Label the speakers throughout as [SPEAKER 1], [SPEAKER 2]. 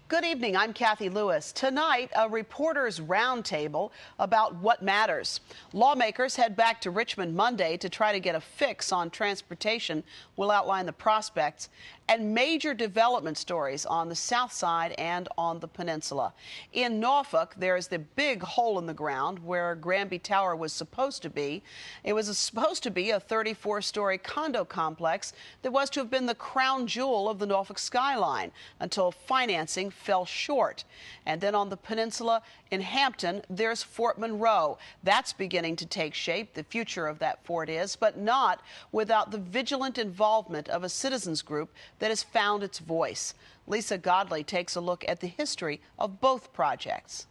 [SPEAKER 1] Good evening, I'm Kathy Lewis. Tonight, a reporters' roundtable about what matters. Lawmakers head back to Richmond Monday to try to get a fix on transportation. We'll outline the prospects and major development stories on the south side and on the peninsula. In Norfolk, there is the big hole in the ground where Granby Tower was supposed to be. It was supposed to be a 34-story condo complex that was to have been the crown jewel of the Norfolk skyline until financing fell short. And then on the peninsula in Hampton, there's Fort Monroe. That's beginning to take shape. The future of that fort is, but not without the vigilant involvement of a citizens group that has found its voice. Lisa Godley takes a look at the history of both projects.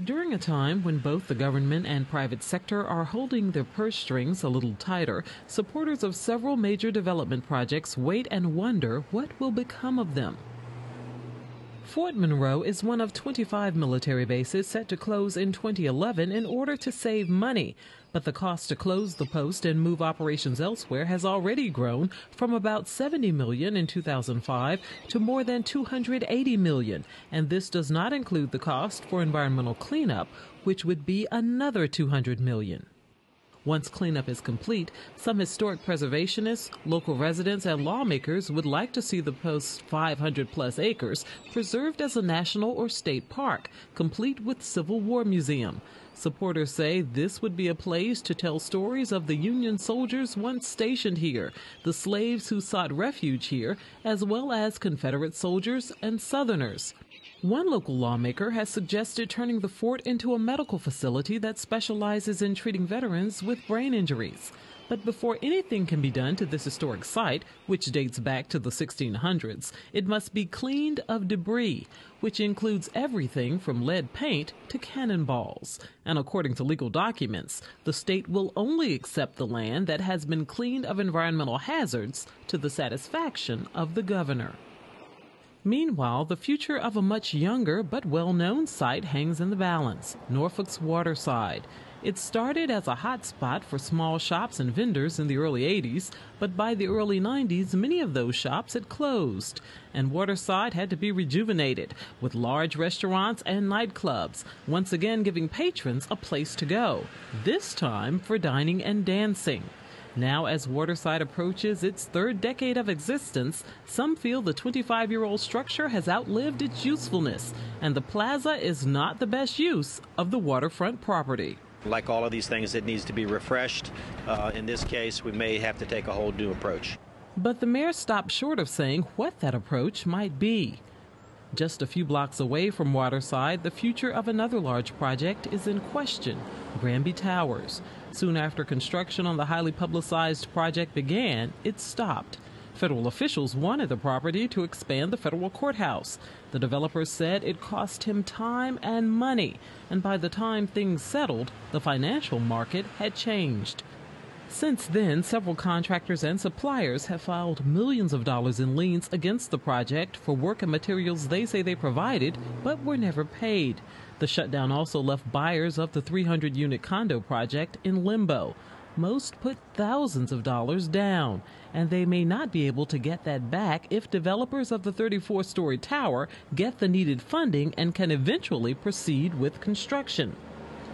[SPEAKER 2] During a time when both the government and private sector are holding their purse strings a little tighter, supporters of several major development projects wait and wonder what will become of them. Fort Monroe is one of 25 military bases set to close in 2011 in order to save money. But the cost to close the post and move operations elsewhere has already grown from about $70 million in 2005 to more than $280 million. And this does not include the cost for environmental cleanup, which would be another $200 million. Once cleanup is complete, some historic preservationists, local residents, and lawmakers would like to see the post's 500-plus acres preserved as a national or state park, complete with Civil War museum. Supporters say this would be a place to tell stories of the Union soldiers once stationed here, the slaves who sought refuge here, as well as Confederate soldiers and Southerners. One local lawmaker has suggested turning the fort into a medical facility that specializes in treating veterans with brain injuries. But before anything can be done to this historic site, which dates back to the 1600s, it must be cleaned of debris, which includes everything from lead paint to cannonballs. And according to legal documents, the state will only accept the land that has been cleaned of environmental hazards to the satisfaction of the governor. Meanwhile, the future of a much younger but well-known site hangs in the balance, Norfolk's Waterside. It started as a hot spot for small shops and vendors in the early 80s, but by the early 90s, many of those shops had closed, and Waterside had to be rejuvenated with large restaurants and nightclubs, once again giving patrons a place to go, this time for dining and dancing. Now, as Waterside approaches its third decade of existence, some feel the 25-year-old structure has outlived its usefulness, and the plaza is not the best use of the waterfront property.
[SPEAKER 3] Like all of these things, it needs to be refreshed. In this case, we may have to take a whole new approach.
[SPEAKER 2] But the mayor stopped short of saying what that approach might be. Just a few blocks away from Waterside, the future of another large project is in question, Granby Towers. Soon after construction on the highly publicized project began, it stopped. Federal officials wanted the property to expand the federal courthouse. The developer said it cost him time and money, and by the time things settled, the financial market had changed. Since then, several contractors and suppliers have filed millions of dollars in liens against the project for work and materials they say they provided, but were never paid. The shutdown also left buyers of the 300-unit condo project in limbo. Most put thousands of dollars down, and they may not be able to get that back if developers of the 34-story tower get the needed funding and can eventually proceed with construction.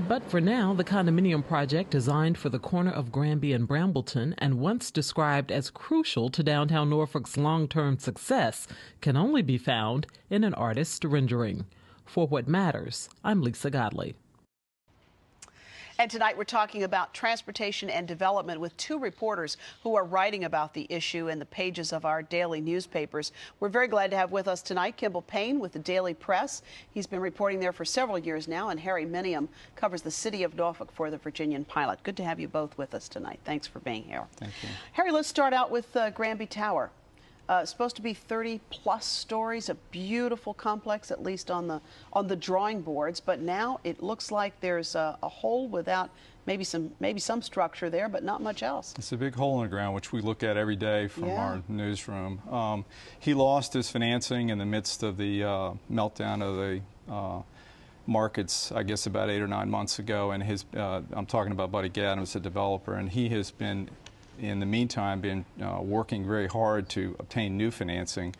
[SPEAKER 2] But for now, the condominium project designed for the corner of Granby and Brambleton and once described as crucial to downtown Norfolk's long-term success can only be found in an artist's rendering. For What Matters, I'm Lisa Godley.
[SPEAKER 1] And tonight we're talking about transportation and development with two reporters who are writing about the issue in the pages of our daily newspapers. We're very glad to have with us tonight Kimball Payne with the Daily Press. He's been reporting there for several years now, and Harry Minium covers the city of Norfolk for the Virginian-Pilot. Good to have you both with us tonight. Thanks for being here.
[SPEAKER 4] Thank you.
[SPEAKER 1] Harry, let's start out with Granby Tower. Supposed to be 30-plus stories, a beautiful complex, at least on the drawing boards. But now it looks like there's a hole without maybe some structure there, but not much else.
[SPEAKER 4] It's a big hole in the ground, which we look at every day from our newsroom. He lost his financing in the midst of the meltdown of the markets, I guess, about 8 or 9 months ago. And I'm talking about Buddy Gadams, the developer, and he has been, in the meantime, been working very hard to obtain new financing.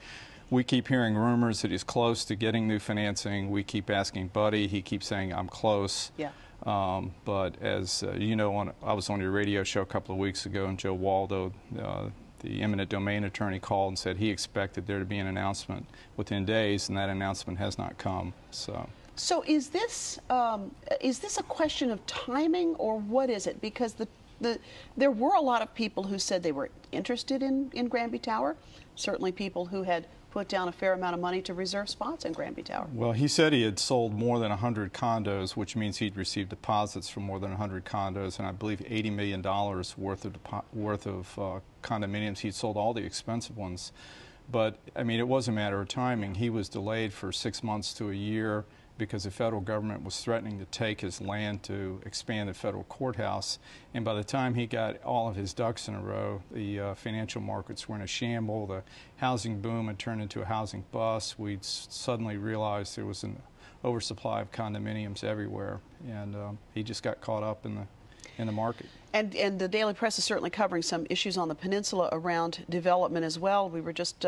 [SPEAKER 4] we keep hearing rumors that he's close to getting new financing. We keep asking Buddy. He keeps saying, I'm close.
[SPEAKER 1] Yeah.
[SPEAKER 4] But as you know, I was on your radio show a couple of weeks ago, and Joe Waldo, the eminent domain attorney, called and said he expected there to be an announcement within days, and that announcement has not come. So
[SPEAKER 1] is this a question of timing, or what is it? Because there were a lot of people who said they were interested in Granby Tower, certainly people who had put down a fair amount of money to reserve spots in Granby Tower.
[SPEAKER 4] Well, he said he had sold more than 100 condos, which means he'd received deposits from more than 100 condos, and I believe $80 million worth of condominiums. He'd sold all the expensive ones. But, I mean, it was a matter of timing. He was delayed for 6 months to a year because the federal government was threatening to take his land to expand the federal courthouse. And by the time he got all of his ducks in a row, the financial markets were in a shamble. The housing boom had turned into a housing bust. We'd suddenly realized there was an oversupply of condominiums everywhere, and he just got caught up in the market.
[SPEAKER 1] And the Daily Press is certainly covering some issues on the peninsula around development as well. We were just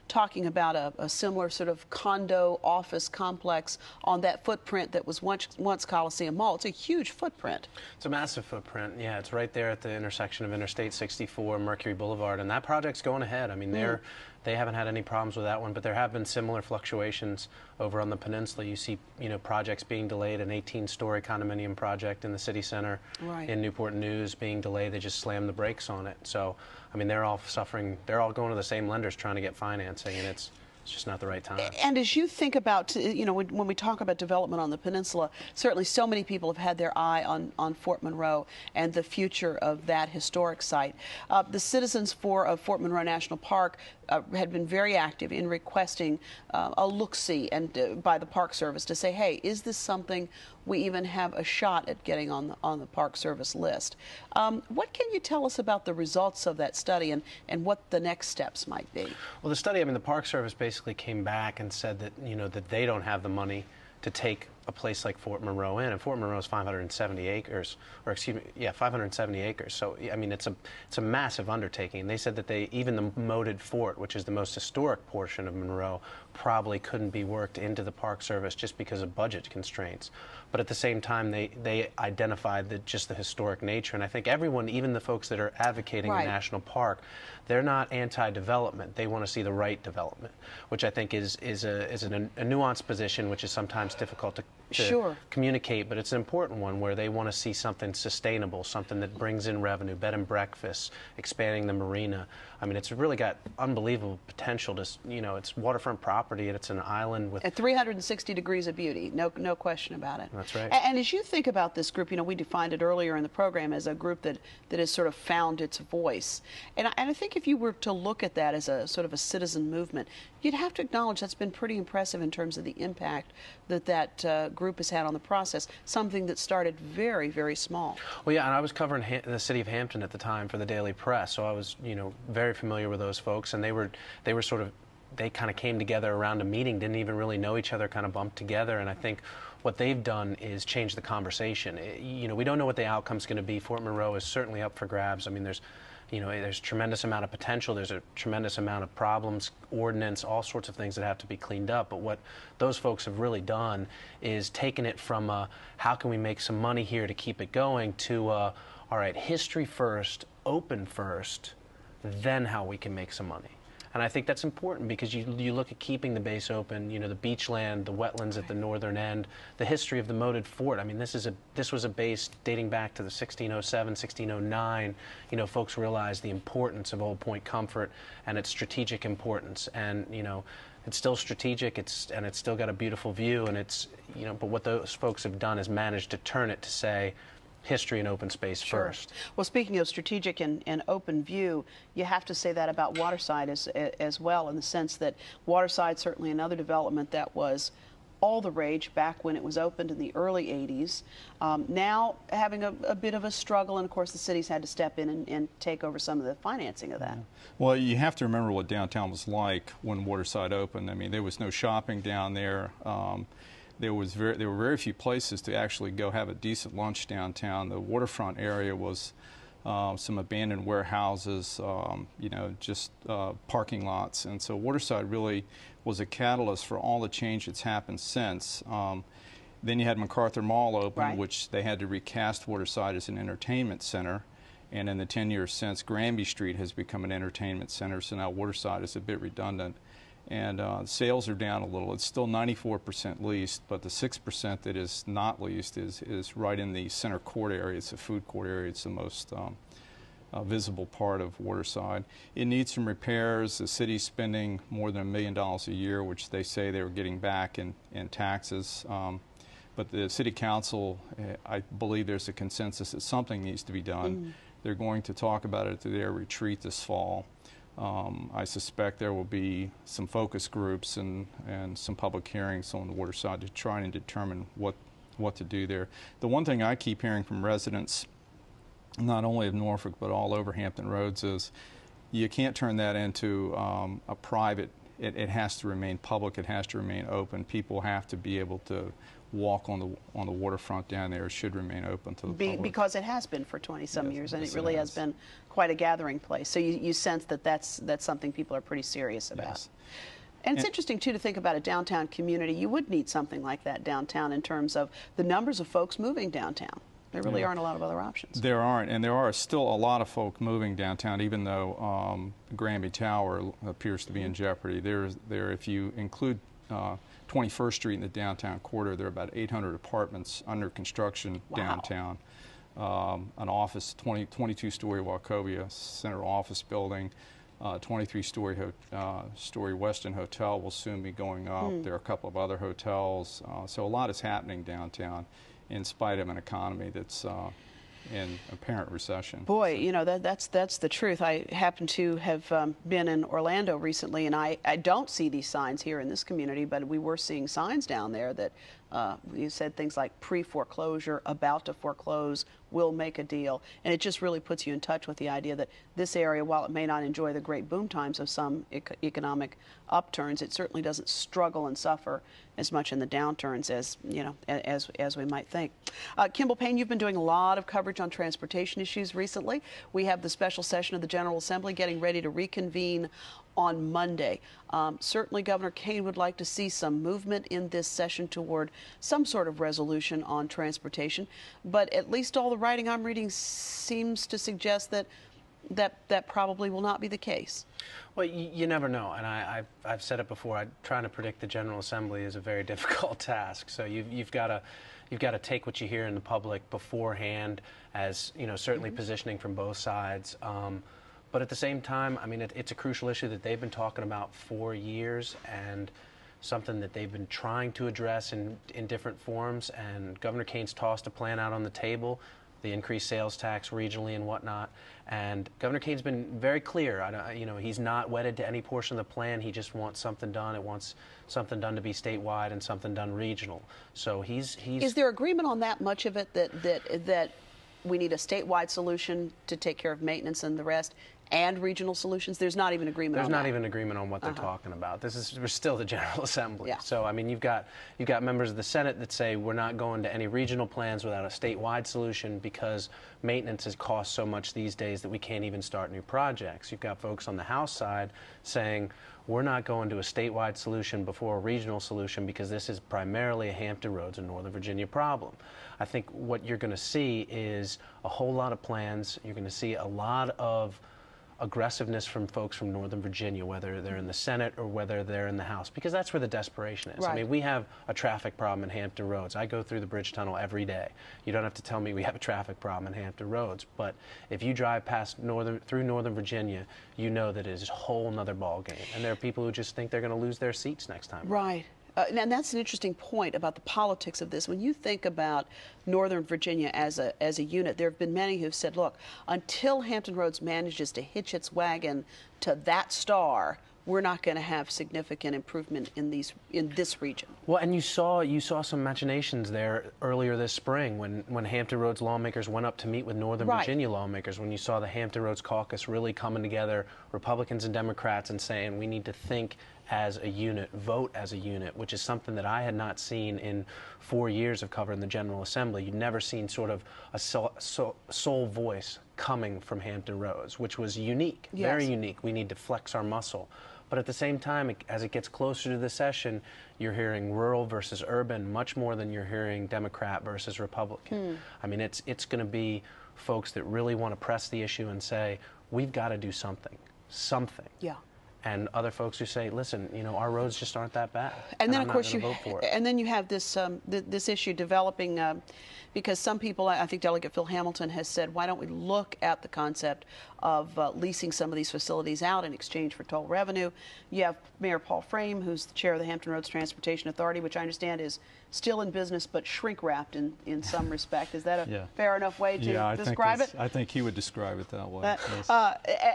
[SPEAKER 1] talking about a similar sort of condo office complex on that footprint that was once Coliseum Mall. It's a huge footprint.
[SPEAKER 5] It's a massive footprint. Yeah, it's right there at the intersection of Interstate 64, Mercury Boulevard, and that project's going ahead. I mean, they haven't had any problems with that one, but there have been similar fluctuations over on the peninsula. You see, projects being delayed, an 18-story condominium project in the city center in Newport News being delayed. They just slammed the brakes on it. So, I mean, they're all suffering. They're all going to the same lenders trying to get financing, and it's just not the right time.
[SPEAKER 1] And as you think about, when we talk about development on the peninsula, certainly so many people have had their eye on Fort Monroe and the future of that historic site. The citizens of Fort Monroe National Park had been very active in requesting a look-see and by the Park Service to say, hey, is this something we even have a shot at getting on the Park Service list? What can you tell us about the results of that study and what the next steps might be? Well,
[SPEAKER 5] the study, I mean, the Park Service basically came back and said that, that they don't have the money to take a place like Fort Monroe in, and Fort Monroe is 570 acres, or excuse me, yeah, 570 acres. So I mean, it's a massive undertaking. And they said that even the moated fort, which is the most historic portion of Monroe, probably couldn't be worked into the Park Service just because of budget constraints. But at the same time, they identified just the historic nature, and I think everyone, even the folks that are advocating a national park, they're not anti-development. They want to see the right development, which I think is a nuanced position, which is sometimes difficult to communicate, but it's an important one where they want to see something sustainable, something that brings in revenue, bed and breakfast, expanding the marina. I mean, it's really got unbelievable potential to, it's waterfront property, and it's an island with...
[SPEAKER 1] At 360 degrees of beauty, no question about it.
[SPEAKER 5] That's right.
[SPEAKER 1] And as you think about this group, we defined it earlier in the program as a group that has sort of found its voice. And I think if you were to look at that as a sort of a citizen movement, you'd have to acknowledge that's been pretty impressive in terms of the impact that group has had on the process, something that started very, very small.
[SPEAKER 5] Well, yeah, and I was covering the city of Hampton at the time for the Daily Press, so I was, very familiar with those folks, and they kind of came together around a meeting, didn't even really know each other, kind of bumped together, and I think what they've done is change the conversation. We don't know what the outcome's going to be. Fort Monroe is certainly up for grabs. I mean, there's a tremendous amount of potential. There's a tremendous amount of problems, ordinance, all sorts of things that have to be cleaned up. But what those folks have really done is taken it from how can we make some money here to keep it going to, all right, history first, open first, then how we can make some money. And I think that's important because you look at keeping the base open, the beachland, the wetlands at the northern end, the history of the moated fort. I mean, this was a base dating back to the 1607, 1609. Folks realized the importance of Old Point Comfort and its strategic importance. And, it's still strategic, and it's still got a beautiful view, and but what those folks have done is managed to turn it to say, history and open space first.
[SPEAKER 1] Well, speaking of strategic and open view, you have to say that about Waterside as well, in the sense that Waterside, certainly another development that was all the rage back when it was opened in the early 80s, now having a bit of a struggle, and of course the city's had to step in and take over some of the financing of that.
[SPEAKER 4] Well, you have to remember what downtown was like when Waterside opened. I mean, there was no shopping down there. There were very few places to actually go have a decent lunch downtown. The waterfront area was some abandoned warehouses, you know, just parking lots. And so Waterside really was a catalyst for all the change that's happened since. Then you had MacArthur Mall open,
[SPEAKER 1] Right.
[SPEAKER 4] which they had to recast Waterside as an entertainment center. And in the 10 years since, Granby Street has become an entertainment center, so now Waterside is a bit redundant. And sales are down a little. It's still 94% leased, but the 6% that is not leased is right in the center court area. It's a food court area. It's the most visible part of Waterside. It needs some repairs. The city's spending more than $1 million a year, which they say they were getting back in taxes. But the city council, I believe there's a consensus that something needs to be done. They're going to talk about it at their retreat this fall. I suspect there will be some focus groups and some public hearings on the Waterside to try and determine what to do there. The one thing I keep hearing from residents, not only of Norfolk but all over Hampton Roads, is you can't turn that into a private. It has to remain public. It has to remain open. People have to be able to walk on the waterfront down there. It should remain open to the public.
[SPEAKER 1] Because it has been for 20-some years, and
[SPEAKER 4] yes,
[SPEAKER 1] it really
[SPEAKER 4] it
[SPEAKER 1] has been quite a gathering place. So you sense that that's something people are pretty serious about.
[SPEAKER 4] Yes.
[SPEAKER 1] And it's interesting, too, to think about a downtown community. You would need something like that downtown in terms of the numbers of folks moving downtown. There really aren't a lot of other options.
[SPEAKER 4] There aren't, and there are still a lot of folk moving downtown, even though Granby Tower appears to be in jeopardy. If you include 21st Street in the downtown quarter, there are about 800 apartments under construction downtown. An office, 22-story Wachovia Center office building, 23-story Westin Hotel will soon be going up. There are a couple of other hotels. So a lot is happening downtown in spite of an economy that's in apparent recession.
[SPEAKER 1] Boy, you know, that's the truth. I happen to have been in Orlando recently, and I don't see these signs here in this community, but we were seeing signs down there that you said things like pre-foreclosure, about to foreclose, will make a deal. And it just really puts you in touch with the idea that this area, while it may not enjoy the great boom times of some economic upturns, it certainly doesn't struggle and suffer as much in the downturns as, you know, as we might think. Kimball Payne, you've been doing a lot of coverage on transportation issues recently. We have the special session of the General Assembly getting ready to reconvene on Monday. Certainly Governor Kane would like to see some movement in this session toward some sort of resolution on transportation, but at least all the writing I'm reading seems to suggest that probably will not be the case.
[SPEAKER 5] Well, you never know, and I've said it before. Trying to predict the General Assembly is a very difficult task. So you've got to take what you hear in the public beforehand, as you know, certainly positioning from both sides. But at the same time, I mean, it's a crucial issue that they've been talking about for years, and something that they've been trying to address in different forms. And Governor Kane's tossed a plan out on the table, the increased sales tax regionally and whatnot. And Governor Kane's been very clear. You know, he's not wedded to any portion of the plan. He just wants something done. It wants something done to be statewide and something done regional. So he's.
[SPEAKER 1] Is there agreement on that much of it, that we need a statewide solution to take care of maintenance and the rest, and regional solutions? There's not even agreement on that.
[SPEAKER 5] There's not even agreement on what they're talking about. We're still the General Assembly.
[SPEAKER 1] Yeah.
[SPEAKER 5] So, I mean, you've got members of the Senate that say we're not going to any regional plans without a statewide solution because maintenance has cost so much these days that we can't even start new projects. You've got folks on the House side saying we're not going to a statewide solution before a regional solution because this is primarily a Hampton Roads and Northern Virginia problem. I think what you're going to see is a whole lot of plans. You're going to see a lot of aggressiveness from folks from Northern Virginia, whether they're in the Senate or whether they're in the House, because that's where the desperation is.
[SPEAKER 1] Right.
[SPEAKER 5] I mean, we have a traffic problem in Hampton Roads. I go through the bridge tunnel every day. You don't have to tell me we have a traffic problem in Hampton Roads, but if you drive through Northern Virginia, you know that it is a whole nother ball game. And there are people who just think they're going to lose their seats next time.
[SPEAKER 1] Right. And that's an interesting point about the politics of this. When you think about Northern Virginia as a unit, there have been many who have said, look, until Hampton Roads manages to hitch its wagon to that star, we're not going to have significant improvement in this region.
[SPEAKER 5] Well, and you saw some machinations there earlier this spring when Hampton Roads lawmakers went up to meet with Northern Virginia lawmakers, when you saw the Hampton Roads caucus really coming together, Republicans and Democrats, and saying we need to think as a unit, vote as a unit, which is something that I had not seen in 4 years of covering the General Assembly. You'd never seen sort of a sole voice coming from Hampton Roads, which was unique,
[SPEAKER 1] Yes.
[SPEAKER 5] very unique. We need to flex our muscle. But at the same time, as it gets closer to the session, you're hearing rural versus urban much more than you're hearing Democrat versus Republican. I mean, it's going to be folks that really want to press the issue and say, we've got to do something.
[SPEAKER 1] Yeah.
[SPEAKER 5] And other folks who say, listen, you know, our roads just aren't that bad.
[SPEAKER 1] And then,
[SPEAKER 5] I'm
[SPEAKER 1] of course,
[SPEAKER 5] not gonna vote for it.
[SPEAKER 1] and then you have this this issue developing because some people, I think Delegate Phil Hamilton has said, why don't we look at the concept of leasing some of these facilities out in exchange for toll revenue? You have Mayor Paul Frame, who's the chair of the Hampton Roads Transportation Authority, which I understand is still in business but shrink-wrapped in some respect. Is that a fair enough way to describe it?
[SPEAKER 4] I think he would describe it that way.
[SPEAKER 1] Yes.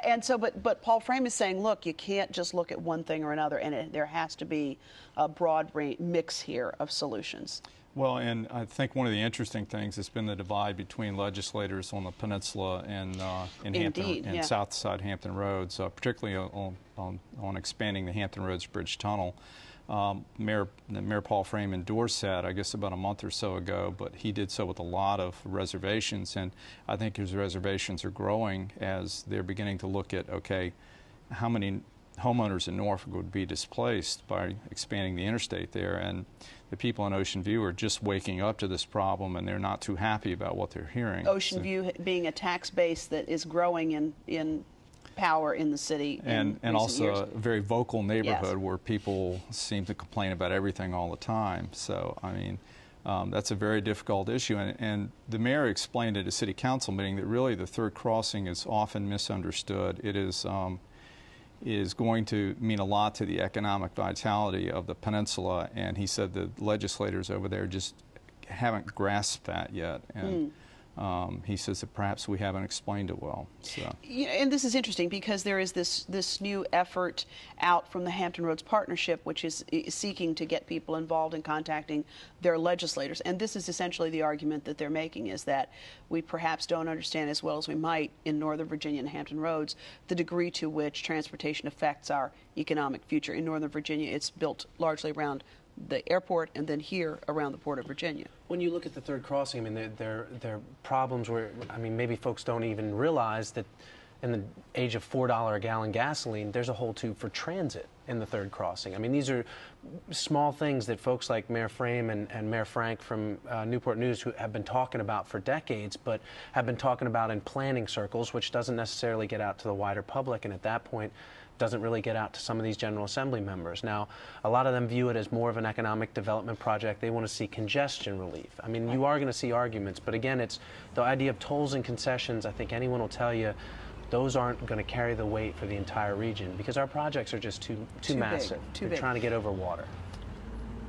[SPEAKER 1] And so, but Paul Frame is saying, look, you can't just look at one thing or another, and there has to be a broad mix here of solutions.
[SPEAKER 4] Well, and I think one of the interesting things has been the divide between legislators on the peninsula and in Hampton and south side Hampton Roads, particularly on expanding the Hampton Roads Bridge Tunnel. Mayor Paul Frame endorsed that, I guess, about a month or so ago, but he did so with a lot of reservations, and I think his reservations are growing as they're beginning to look at, okay, how many homeowners in Norfolk would be displaced by expanding the interstate there, and the people in Ocean View are just waking up to this problem, and they're not too happy about what they're hearing.
[SPEAKER 1] Ocean View being a tax base that is growing in power in the city
[SPEAKER 4] and also
[SPEAKER 1] years.
[SPEAKER 4] a very vocal neighborhood where people seem to complain about everything all the time. So, I mean, that's a very difficult issue, and the mayor explained at a city council meeting that really the third crossing is often misunderstood. It is going to mean a lot to the economic vitality of the peninsula, and he said the legislators over there just haven't grasped that yet, and he says that perhaps we haven't explained it well. So.
[SPEAKER 1] And this is interesting because there is this new effort out from the Hampton Roads Partnership, which is seeking to get people involved in contacting their legislators. And this is essentially the argument that they're making, is that we perhaps don't understand as well as we might in Northern Virginia and Hampton Roads the degree to which transportation affects our economic future. In Northern Virginia, it's built largely around the airport, and then here around the Port of Virginia.
[SPEAKER 5] When you look at the third crossing, I mean, there are problems where, I mean, maybe folks don't even realize that in the age of $4 a gallon gasoline, there's a whole tube for transit in the third crossing. I mean, these are small things that folks like Mayor Frame and Mayor Frank from Newport News who have been talking about for decades, but have been talking about in planning circles, which doesn't necessarily get out to the wider public, and at that point, doesn't really get out to some of these General Assembly members. Now, a lot of them view it as more of an economic development project. They want to see congestion relief. I mean, you are going to see arguments, but again, it's the idea of tolls and concessions. I think anyone will tell you those aren't going to carry the weight for the entire region because our projects are just too massive. They're trying to get over water.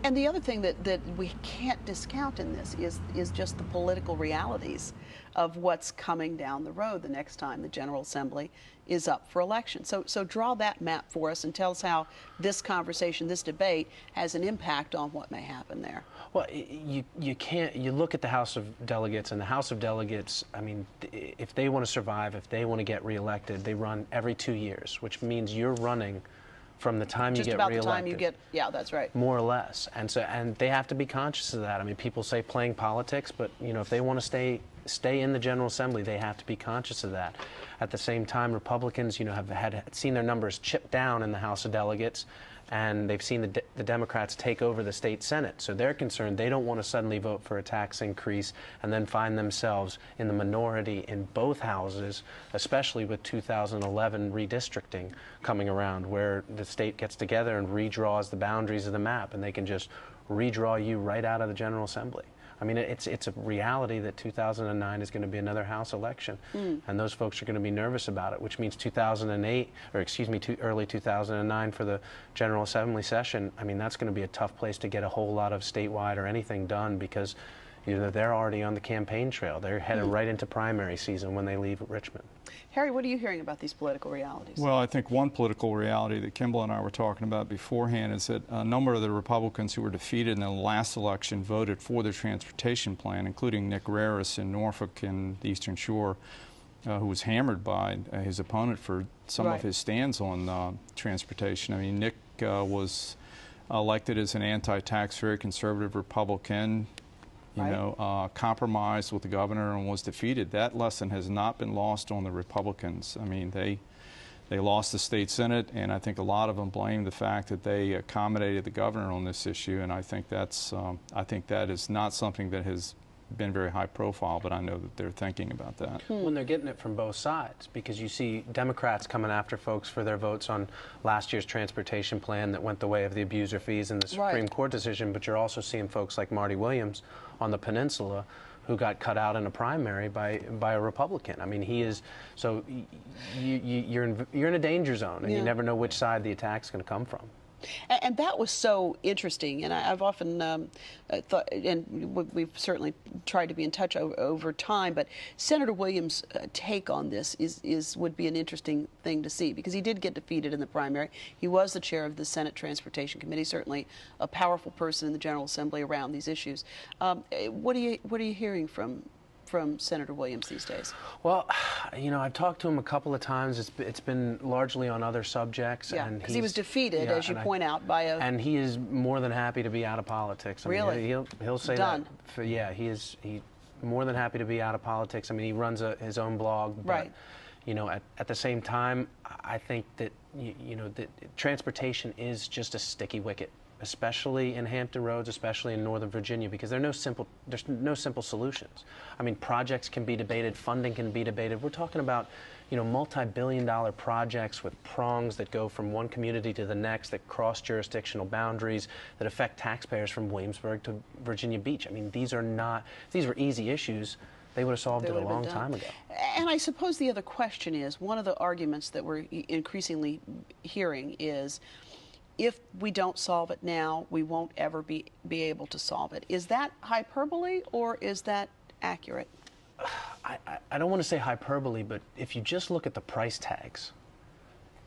[SPEAKER 1] And the other thing that we can't discount in this is just the political realities of what's coming down the road the next time the General Assembly is up for election. So draw that map for us and tell us how this conversation, this debate, has an impact on what may happen there.
[SPEAKER 5] Well, you look at the House of Delegates, and the House of Delegates, I mean, if they want to survive, if they want to get reelected, they run every 2 years, which means you're running from the time you get reelected. Just about the time you get,
[SPEAKER 1] yeah, that's right.
[SPEAKER 5] More or less. And they have to be conscious of that. I mean, people say playing politics, but, you know, if they want to stay in the General Assembly, they have to be conscious of that. At the same time, Republicans, you know, have seen their numbers chip down in the House of Delegates, and they've seen the Democrats take over the state Senate. So they're concerned. They don't want to suddenly vote for a tax increase and then find themselves in the minority in both houses, especially with 2011 redistricting coming around, where the state gets together and redraws the boundaries of the map, and they can just redraw you right out of the General Assembly. I mean, it's a reality that 2009 is going to be another House election, and those folks are going to be nervous about it, which means 2008, or excuse me, early 2009 for the General Assembly session. I mean, that's going to be a tough place to get a whole lot of statewide or anything done because, you know, they're already on the campaign trail. They're headed right into primary season when they leave Richmond.
[SPEAKER 1] Harry, what are you hearing about these political realities?
[SPEAKER 4] Well, I think one political reality that Kimball and I were talking about beforehand is that a number of the Republicans who were defeated in the last election voted for the transportation plan, including Nick Raris in Norfolk and the Eastern Shore, who was hammered by his opponent for some of his stands on transportation. I mean, Nick was elected as an anti-tax, very conservative Republican, compromised with the governor and was defeated. That lesson has not been lost on the Republicans. I mean, they lost the state Senate, and I think a lot of them blame the fact that they accommodated the governor on this issue. And I think that is not something that has been very high profile, but I know that they're thinking about that.
[SPEAKER 5] When they're getting it from both sides, because you see Democrats coming after folks for their votes on last year's transportation plan that went the way of the abuser fees and the Supreme Court decision, but you're also seeing folks like Marty Williams on the peninsula who got cut out in a primary by a Republican. I mean, he is, so you're in a danger zone, and you never know which side the attack's going to come from.
[SPEAKER 1] And that was so interesting, and I've often thought, and we've certainly tried to be in touch over time, but Senator Williams' take on this would be an interesting thing to see, because he did get defeated in the primary. He was the chair of the Senate Transportation Committee, certainly a powerful person in the General Assembly around these issues. What are you hearing from Senator Williams these days?
[SPEAKER 5] Well, I've talked to him a couple of times. It's been largely on other subjects.
[SPEAKER 1] Yeah, because he was defeated, as you point out, by a...
[SPEAKER 5] And he is more than happy to be out of politics.
[SPEAKER 1] Really?
[SPEAKER 5] He'll say
[SPEAKER 1] Done.
[SPEAKER 5] that. He's more than happy to be out of politics. I mean, he runs his own blog. But, at the same time, I think that, that transportation is just a sticky wicket, especially in Hampton Roads, especially in Northern Virginia, because there's no simple solutions. I mean, projects can be debated, funding can be debated. We're talking about, multi-billion-dollar projects with prongs that go from one community to the next, that cross jurisdictional boundaries, that affect taxpayers from Williamsburg to Virginia Beach. I mean, these were easy issues. They would have solved it a long time ago.
[SPEAKER 1] And I suppose the other question is, one of the arguments that we're increasingly hearing is, if we don't solve it now, we won't ever be able to solve it. Is that hyperbole, or is that accurate?
[SPEAKER 5] I don't want to say hyperbole, but if you just look at the price tags,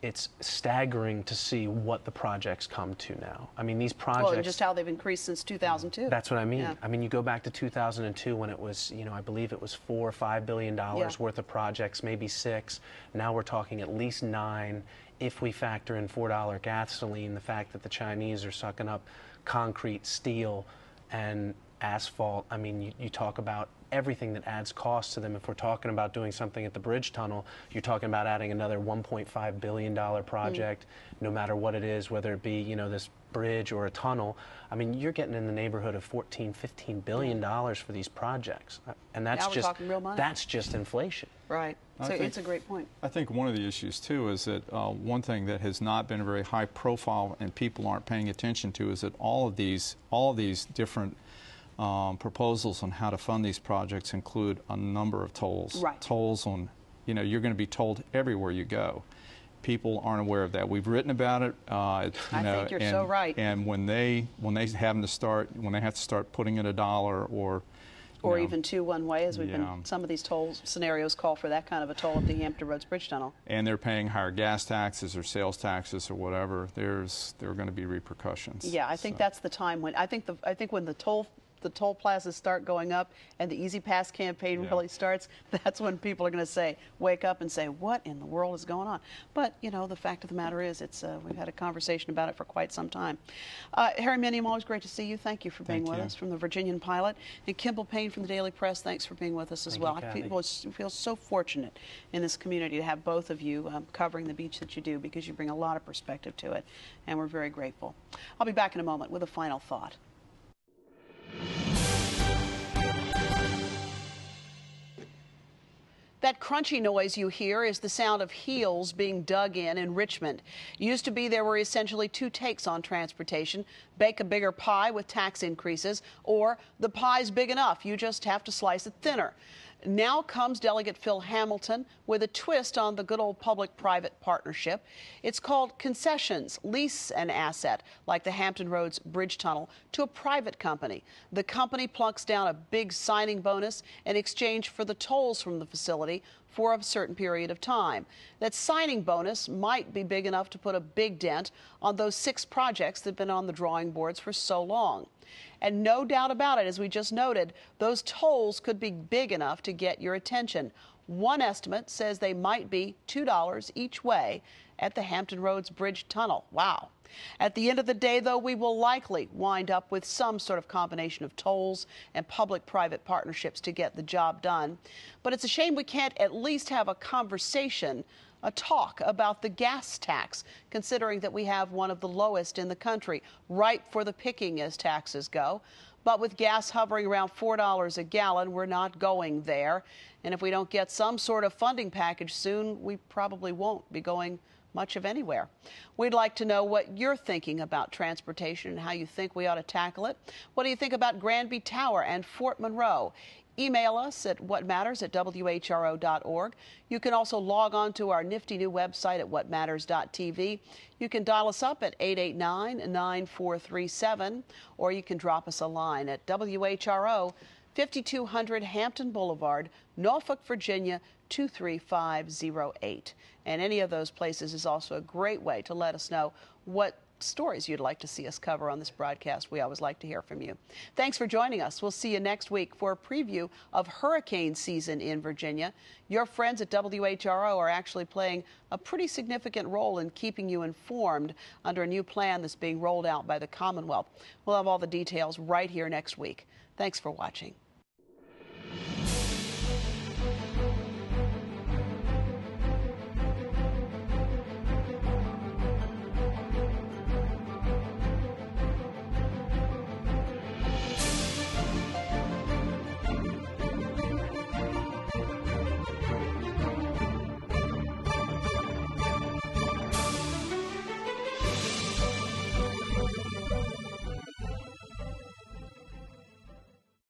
[SPEAKER 5] it's staggering to see what the projects come to now. I mean, these projects...
[SPEAKER 1] Well, and just how they've increased since 2002.
[SPEAKER 5] That's what I mean.
[SPEAKER 1] Yeah.
[SPEAKER 5] I mean, you go back to 2002 when it was, I believe it was $4 or $5 billion worth of projects, maybe 6. Now we're talking at least 9. If we factor in $4 gasoline, the fact that the Chinese are sucking up concrete, steel, and asphalt. I mean, you talk about everything that adds cost to them. If we're talking about doing something at the bridge tunnel, you're talking about adding another $1.5 billion project, no matter what it is, whether it be, this bridge or a tunnel. I mean, you're getting in the neighborhood of $14–15 billion for these projects. And that's
[SPEAKER 1] now we're talking real money.
[SPEAKER 5] That's just inflation.
[SPEAKER 1] Right. So it's a great point.
[SPEAKER 4] I think one of the issues, too, is that one thing that has not been very high profile and people aren't paying attention to is that all of these different proposals on how to fund these projects include a number of tolls.
[SPEAKER 1] Right.
[SPEAKER 4] Tolls on, you're going to be tolled everywhere you go. People aren't aware of that. We've written about it.
[SPEAKER 1] I think you're so right.
[SPEAKER 4] And when they have to start putting in $1 or
[SPEAKER 1] even 2 one way, as we've been, some of these toll scenarios call for that kind of a toll at the Hampton Roads Bridge Tunnel.
[SPEAKER 4] And they're paying higher gas taxes or sales taxes or whatever. There are going to be repercussions.
[SPEAKER 1] Yeah, I think that's the time when I think when the toll plazas start going up and the Easy Pass campaign really starts, that's when people are going to wake up and say, what in the world is going on? But, the fact of the matter is, we've had a conversation about it for quite some time. Harry Minium, always great to see you. Thank you for being with us from the Virginian-Pilot. And Kimball Payne from the Daily Press, thanks for being with us as well. I feel so fortunate in this community to have both of you covering the beach that you do, because you bring a lot of perspective to it, and we're very grateful. I'll be back in a moment with a final thought. That crunchy noise you hear is the sound of heels being dug in Richmond. Used to be there were essentially 2 takes on transportation: bake a bigger pie with tax increases, or the pie's big enough, you just have to slice it thinner. Now comes Delegate Phil Hamilton with a twist on the good old public-private partnership. It's called concessions. Lease an asset, like the Hampton Roads Bridge Tunnel, to a private company. The company plunks down a big signing bonus in exchange for the tolls from the facility for a certain period of time. That signing bonus might be big enough to put a big dent on those 6 projects that have been on the drawing boards for so long. And no doubt about it, as we just noted, those tolls could be big enough to get your attention. One estimate says they might be $2 each way, at the Hampton Roads Bridge Tunnel. Wow. At the end of the day, though, we will likely wind up with some sort of combination of tolls and public-private partnerships to get the job done. But it's a shame we can't at least have a conversation, a talk about the gas tax, considering that we have one of the lowest in the country, ripe for the picking as taxes go. But with gas hovering around $4 a gallon, we're not going there. And if we don't get some sort of funding package soon, we probably won't be going much of anywhere. We'd like to know what you're thinking about transportation and how you think we ought to tackle it. What do you think about Granby Tower and Fort Monroe? Email us at whatmatters@whro.org. You can also log on to our nifty new website at whatmatters.tv. You can dial us up at 889-9437, or you can drop us a line at WHRO 5200 Hampton Boulevard, Norfolk, Virginia 23508. And any of those places is also a great way to let us know what stories you'd like to see us cover on this broadcast. We always like to hear from you. Thanks for joining us. We'll see you next week for a preview of hurricane season in Virginia. Your friends at WHRO are actually playing a pretty significant role in keeping you informed under a new plan that's being rolled out by the Commonwealth. We'll have all the details right here next week. Thanks for watching.